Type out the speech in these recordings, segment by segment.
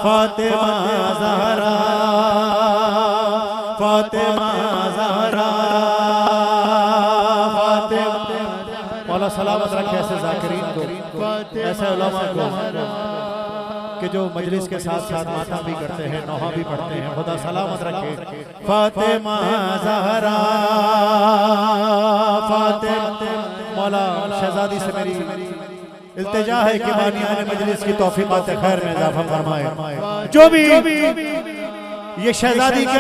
फातिमा ज़हरा, फातिमा ज़हरा, फातिमा। मौला सलामत रखे ऐसे ज़ाकिरीन को, ऐसे उलमा को कि जो मजलिस के साथ साथ माता भी करते हैं, नौहा भी पढ़ते हैं। खुदा सलामत रखे। फातिमा ज़हरा, फातिमा। मौला शहजादी से मेरी इल्तिजा है कि बानियाने मजलिस की तौफीक़ात खैर में इजाफा फरमाए। जो भी ये शहजादी के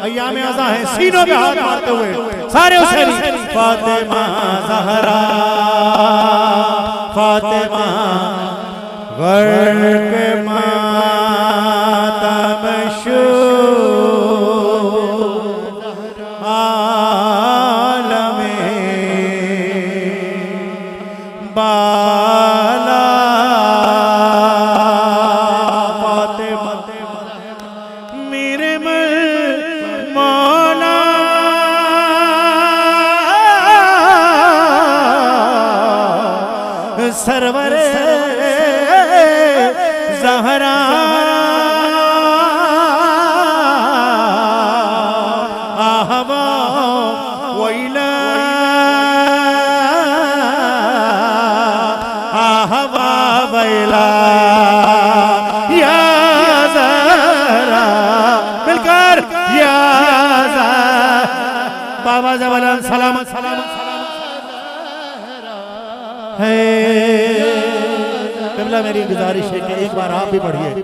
अय्याम अज़ा है, सीनों पे हाथ मारते हुए सारे हुसैनी। फातिमा ज़हरा, फातिमा गर्क मातम शो आलमे बाला, फातिमा मेरे मौला सरवर ज़हरा, आहवा वैला, आहवा वैला या ज़हरा, मिलकर या बाबा जबरन सलामत है। क़िबला मेरी गुजारिश है कि एक बार आप भी पढ़िए।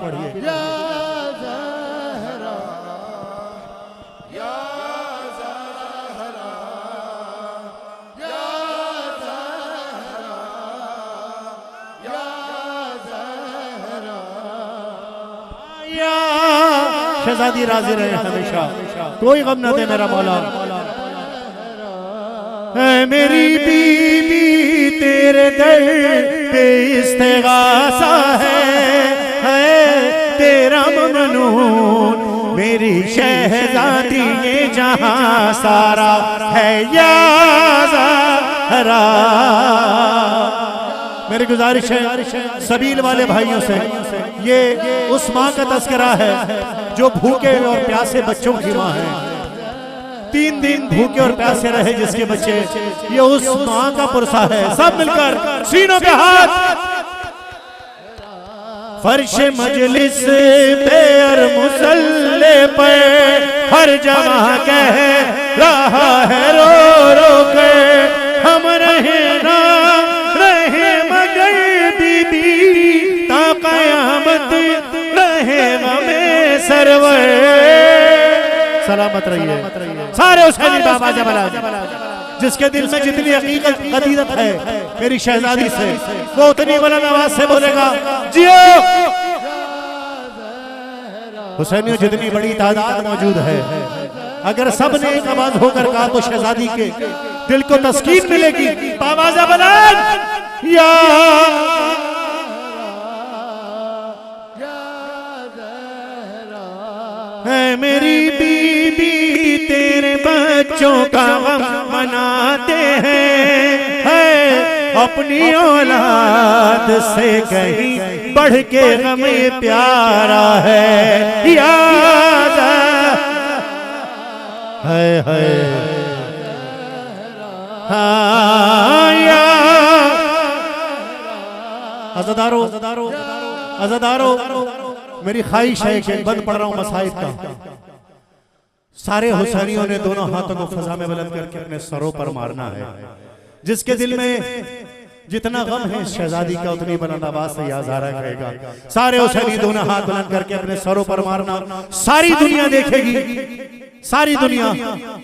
शहजादी राजी रहे हमेशा, कोई गम न दे मेरा मौला। है मेरी बीबी तेरे दर पे इस्तिगासा है तेरा ममनून, मेरी शहजादी ये जहां सारा है या ज़हरा। मेरी गुजारिश है सबील वाले भाइयों से, ये उस माँ का तज़किरा है जो भूखे और प्यासे बच्चों की माँ है। 3 दिन भूखे और प्यासे रहे जिसके बच्चे, ये उस माँ का पुरसा है। सब मिलकर सीनों पे हाथ। फर्श मजलिस पे और मुसल्ले पे हर जगह कह रहा है रो रो के, हम रहे ना रहे मगर बीबी ता क़यामत रहे हमें सरवर। सलामत रहिए सारे हुसैनी बाबा जबरन। जिसके दिल में जितनी हकीकत अकीदत है मेरी शहजादी से, वो उतनी बुलंद आवाज से बोलेगा जियो। हुसैनियों जितनी बड़ी तादाद मौजूद है, अगर सब ने एक आवाज होकर कहा तो शहजादी के दिल को तस्कीन मिलेगी। आवाज बुलंद या है मेरी बीबी तेरे बच्चों का गम मनाते हैं, अपनी औलाद से कहीं बढ़ के हमें प्यारा है याद है अज़ादारो मेरी ख्वाहिश है कि बंद पढ़ रहा हूं मसाइब का। सारे हुसैनियों ने दोनों हाथों को फजा में बुलंद करके अपने सरों पर मारना है। जिसके दिल में जितना गम है शहजादी का, उतनी बुलंद आवाज से या ज़हरा कहेगा। सारे हुसैनी दोनों हाथ बुलंद करके अपने सरों पर मारना। सारी दुनिया देखेगी, सारी दुनिया,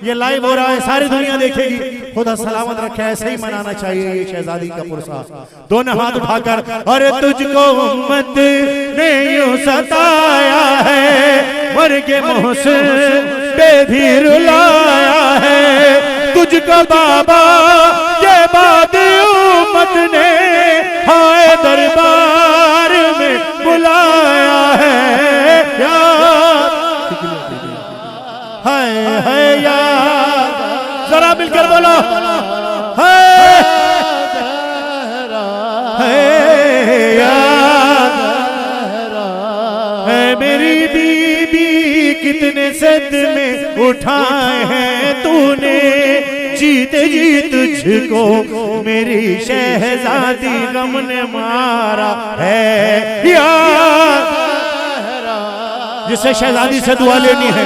ये लाइव हो रहा है, सारी दुनिया देखेगी। खुदा सलामत रखे, ऐसे ही मनाना चाहिए ये शहजादी का पुरसा। दोनों हाथ उठाकर, अरे तुझको उम्मत ने यूं सताया है, मर के मोहसिन पे भी रुलाया है। तुझको बाबा के बाद उम्मत ने हाय दरबार में बुलाया है। है यार, जरा मिलकर बोलो है यार, मेरी बीबी कितने सदमे उठाए हैं तूने, जीत जीत तुझको मेरी शहजादी गम ने मारा है। जिसे शहजादी से दुआ लेनी है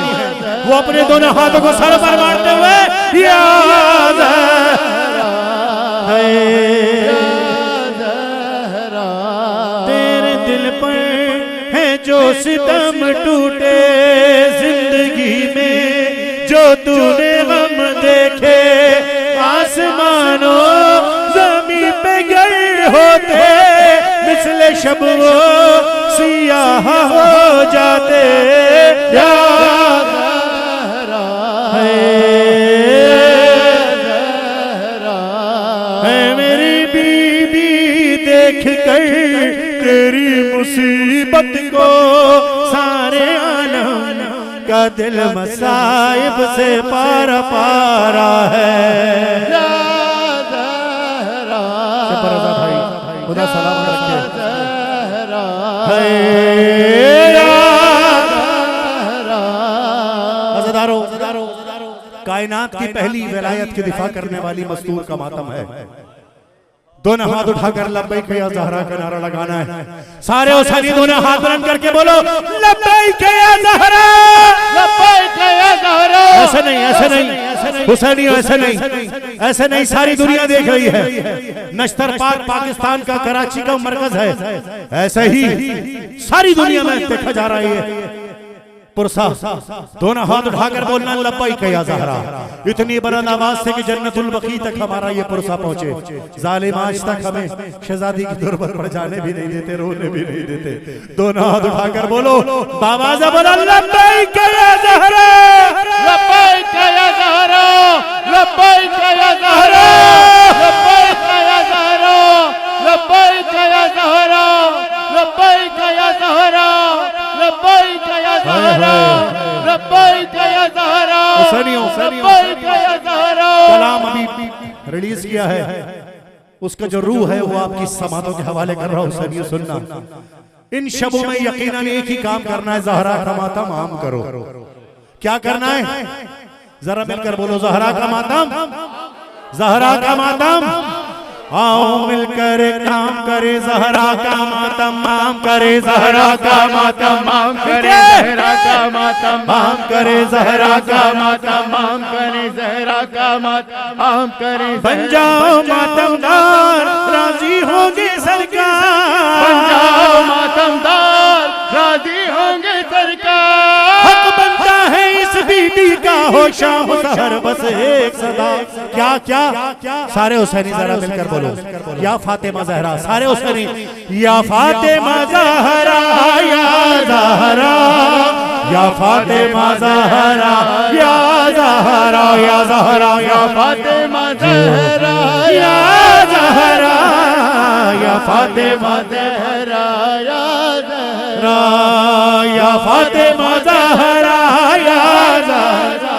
वो अपने दोनों हाथों को सर पर मारते हुए या तेरे दिल पर है जो सितम टूटे जिंदगी में, जो तूने गम देखे आसमानों ज़मीन पे गिर होते, मिसले शब वो सियाह हो जाते। है मेरी बीबी देख कर तेरी मुसीबत को सारे आलम का दिल मसाइब से पारा पारा है। भाई खुदा सलाम रखे। कायनात की पहली विलायत की दिफा करने वाली मस्तूर का मातम है। दोनों हाथ उठाकर लब्बैक या ज़हरा का नारा लगाना है। सारे हुसैनी दोनों हाथ बुलंद करके बोलो लब्बैक या ज़हरा, लब्बैक या ज़हरा। ऐसे नहीं, ऐसे नहीं हुसैनी, ऐसे नहीं, ऐसे नहीं। सारी दुनिया देख रही है, नश्तर पाक पाकिस्तान का कराची का मरकज है। ऐसे ही सारी दुनिया में देखा जा रहा है। पुरसा दोनों हाथ उठाकर बोलना लब्बैक या ज़हरा, इतनी बुलंद आवाज से कि जन्नतुल बकी तक हमारा ये पुरसा पहुंचे। जालिम आज तक हमें शहजादी की दुर्बल पर जाने भी नहीं देते, रोने भी नहीं देते। दोनों हाथ उठाकर बोलो बाबाज़ा बोला लब्बैक या ज़हरा, लब्बैक या ज़हरा, लब्बैक या ज़हरा, लब्बैक या ज़हरा, लब्बैक या ज़हरा, लब्बैक या ज़हरा, लब्बैक या ज़हरा, लब्बैक या ज़हरा। लब्बैक या ज़हरा कलाम अभी रिलीज किया है, उसका जो रूह है वो आपकी समातों के हवाले कर रहा हूं। सनियो सुनना, इन शबों में यकीनन एक ही काम करना है, ज़हरा का मातम आम करो। क्या करना है जरा मिलकर बोलो, ज़हरा का मातम, ज़हरा का मातम। आओ मिलकर काम करे ज़हरा का मातम आम करे, ज़हरा का मातम आम करे, ज़हरा का मातम आम करे, ज़हरा का मातम आम करे, ज़हरा का मातम आम करे। बन जाओ मातमदार राजी होंगे सरकार, बन जाओ मातमदार राजी होंगे सरकार। हक बनता है इस बीबी का हो शाम सहर बस एक सदा। क्या क्या सारे हुसैनी जरा मिलकर बोलो या फातिमा ज़हरा, सारे हुसैनी या फातिमा ज़हरा या ज़हरा, या फातिमा ज़हरा या ज़हरा, या ज़हरा या फातिमा ज़हरा या ज़हरा, या फातिमा ज़हरा या ज़हरा, या फातिमा ज़हरा या ज़हरा,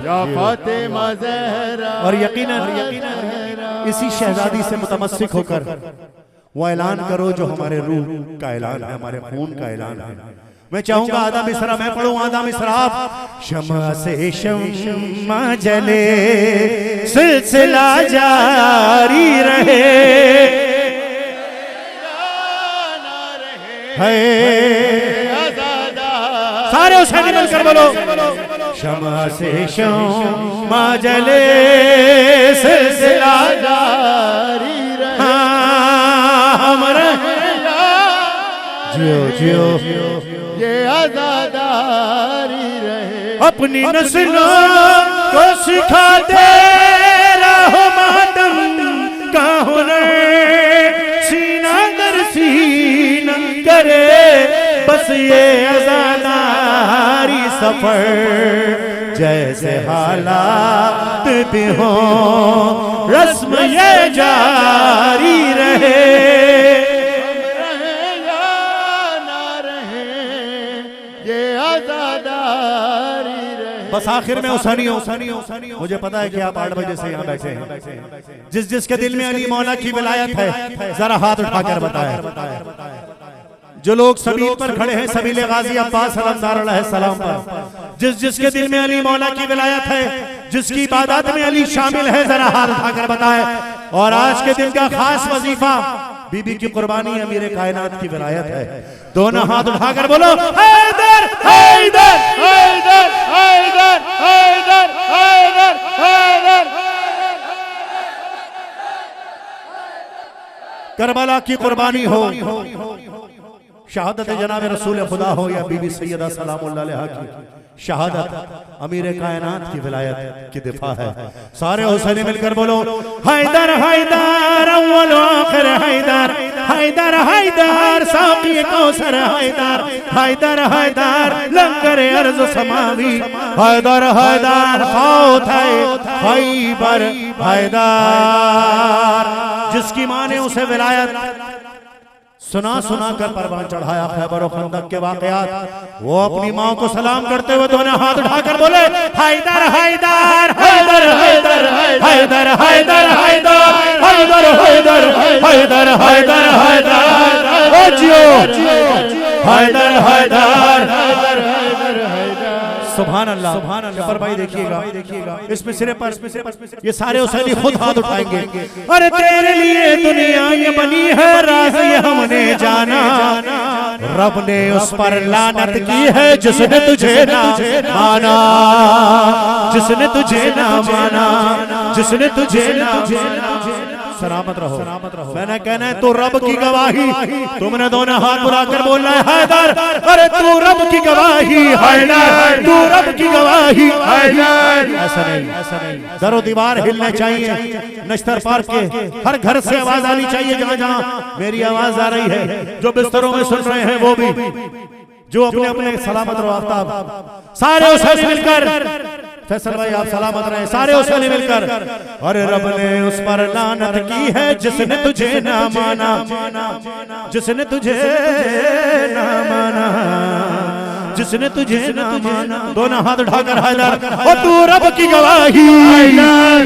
या फातिमा ज़हरा। और यकीनन इसी शहजादी से मुतमस्सिक होकर वो ऐलान करो जो हमारे रूह का ऐलान है, हमारे खून का ऐलान है। मैं चाहूंगा आधा मिसरा मैं पढ़ूं, आधा मिसरा आप। शमा से शम्मा जले सिलसिला जारी रहे, है सारे हुसैनी मिलकर बोलो शमा से शम्मा जले सिलसिला जारी रहे, हम रहे जियो जियो ये आज़ादारी रहे। अपनी नस्लों को सिखा दे रहो मातम का हुनर, सीना दर सीना करे बस ये आज़ादारी सफर। जैसे हालात भी हो रस्म ये जारी रहे, बस आखिर में हुसैनियों मुझे पता है कि आप 8 बजे से यहाँ बैठे हैं। जिसके दिल में अली मौला की विलायत है जरा हाथ उठाकर बताएं। जो लोग सबील पर खड़े हैं, सबील गाजी अब्बास अलमदार अलैहिस्सलाम पर, जिसके दिल में अली मौला की विलायत है, जिसकी इबादत में अली शामिल है, जरा हाथ उठाकर बताए। और आज के दिन का खास वजीफा बीबी की कुर्बानी अमीर कायनात की विलायत है। दोनों हाथ उठाकर बोलो हैदर हैदर हैदर हैदर हैदर हैदर हैदर। करबला की कुर्बानी हो, शहादत जनाब रसूल खुदा हो या बीबी सैयदा सलामुल्लाह अलैहा की शहादत, अमीर कायनात की विलायत की दिफा है। सारे हुसैनी मिलकर बोलो हैदर हैदर अव्वल आखिर हैदर हैदर हैदर साक़ी कौसर हैदर हैदर हैदर लंगर अर्ज़ समावी हैदर हैदर खौत है खैबर हैदर। जिसकी माँ ने उसे विलायत सुना सुना कर परवान चढ़ाया, खैबर और खंदक के वाकयात, वो अपनी माँ को सलाम करते हुए दोनों हाथ उठाकर बोले हैदर हैदर हैदर हैदर हैदर हैदर हैदर हैदर हैदर हैदर हैदर ओ जियो हैदर हैदर। सुभान अल्लाह सुभान अल्लाह। पर भाई देखिएगा इसमें सिरे पर ये सारे हुसैनी खुद हाथ उठाएंगे। अरे तेरे लिए दुनिया ये बनी है, राज ये हमने जाना, रब ने उस पर लानत की है जिसने तुझे ना माना, जिसने तुझे ना माना, जिसने तुझे ना। सलामत रहो, सलामत रहो। मैंने कहना है तू रब की गवाही, तुमने दोनों हाथ बुलाकर बोलना है हैदर। अरे तू रब की गवाही हैदर, तू रब की गवाही हैदर। ऐसा नहीं, ऐसा नहीं। दरो दीवार हिलने चाहिए, नश्तर पार्क के हर घर से आवाज आनी चाहिए, जहां जहां मेरी आवाज आ रही है, जो बिस्तरों में सुन रहे हैं वो भी, जो अपने अपने सलामत रहो। आफ्ताब सारे हुसैनी मिलकर, फैसल भाई आप सलामत रहे, सारे हुसैनी मिलकर। अरे रब ने उस पर लानत की है जिसने तुझे ना माना, जिसने तुझे ना माना, जिसने तुझे ना माना। दोनों हाथ उठाकर हैदर, और तू रब की गवाही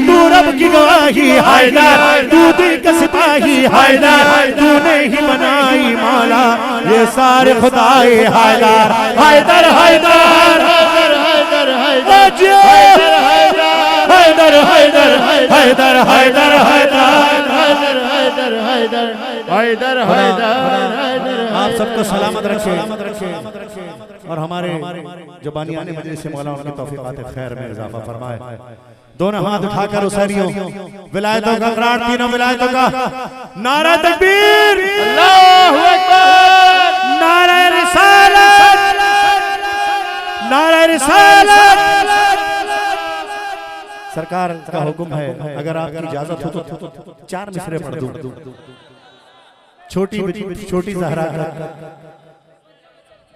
तू रब की गवाही हैदर, तू दिल का सिपाही हैदर, तूने ही बनाई मौला ये सारे खुदाए हैदर हैदर हैदर हैदर हैदर हैदर हैदर हैदर हैदर हैदर हैदर। आप सबको सलामत रखे और हमारे जो बानियाने मजलिस से मौला उनकी तौफीकात खैर में इजाफा फरमाए। दोनों हाथ उठाकर हुसैनियों विलायतों का करार, तीनों विलायतों का नारा तकबीर, अल्लाहू अकबर, नारा रिसालत, नारा रिसालत। सरकार का हुक्म है, अगर आपकी इजाजत हो तो 4 मिसरे पढ़ दूं। छोटी ज़हरा का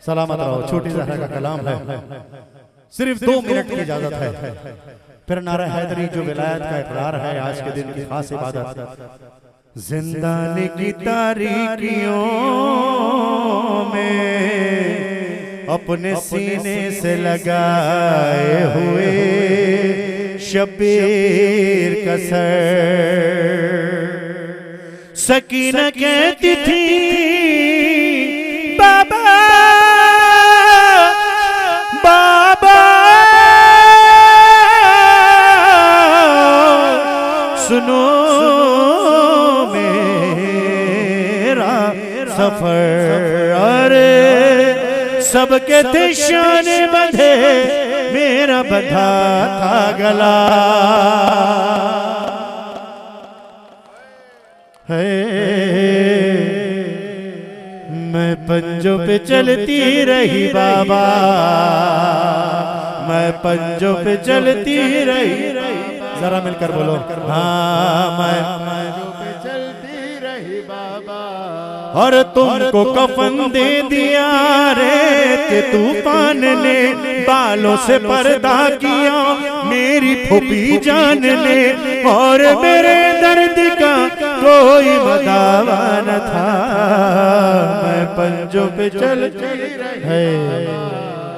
सलामत रहो, छोटी ज़हरा का कलाम है, सिर्फ 2 मिनट की इजाजत है। फिर नारा हैदरी जो विलायत का इकरार है, आज के दिन की खास इबादत। जिंदान की तारीकियों में अपने सीने से लगाए हुए शबीर का सर, सकीना कहती थी बाबा बाबा सुनो मेरा सफर। अरे सबके थे शान बंधे, मेरा बंधा था गला है। मैं पंजों पे चलती रही बाबा, मैं पंजों पे चलती रही। जरा मिलकर बोलो हाँ, मैं पंजों पे चलती रही बाबा। और तुमको कफन दे दिया रे के तूफान ने, बालों से पर्दा किया मेरी फूफी जान ने, और मेरे दर्द का कोई दावा न था। मैं पंजों पे चलती रही,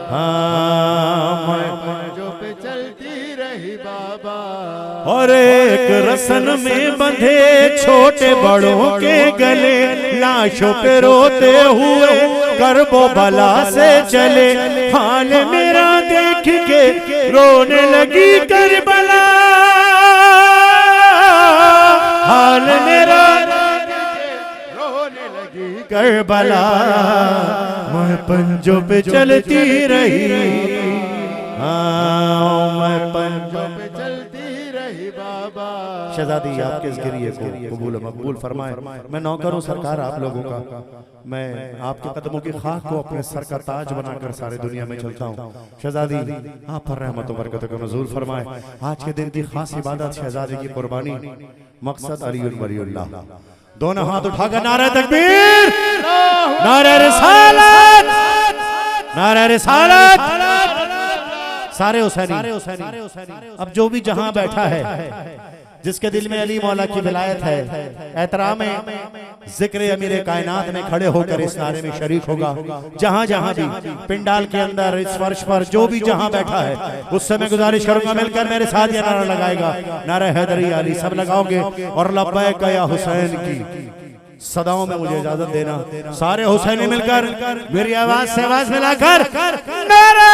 हाँ मैं पंजों पे चलती रही रही बाबा। और एक रसन में बंधे छोटे बड़ों के गले, लाशों पे रोते हुए करबो भला से चले। हाल मेरा देख के रोने लगी करबला, हाल मेरा रोने लगी करबला। मैं पंजों पे चलती रही, मैं पंजों पे चलती रही बाबा। शहजादी आपके इस गिरिए को कबूल मकबूल फरमाए। मैं नौकर हूं सरकार आप लोगों का, मैं आपके कदमों की खाक को अपने सर का ताज बनाकर सारे दुनिया में चलता हूं। शहजादी आप पर रहमतों बरकतों को नज़ूल फरमाए। आज के दिन की खास इबादत शहजादी की कुर्बानी, मकसद अली वलीउल्लाह। दोनों हाथ उठाकर नारे तकबीर, नारे रिसालत, नारे रिसालत। सारे हुसैनी अब जो भी जहां बैठा है, जिसके दिल में अली मौला की विलायत है, एहतराम जिक्र अमीर कायनात में खड़े होकर इस नारे में शरीक होगा। जहां जहां भी पिंडाल के अंदर इस फर्श पर जो भी जहां बैठा है, उससे मैं गुजारिश करूंगा मिलकर मेरे साथ ये नारा लगाएगा। नारा हैदरी अली सब लगाओगे और लब्बैक या हुसैन की सदाओं में मुझे इजाजत देना। सारे हुसैनी मिलकर मेरी आवाज से आवाज मिलाकर नारा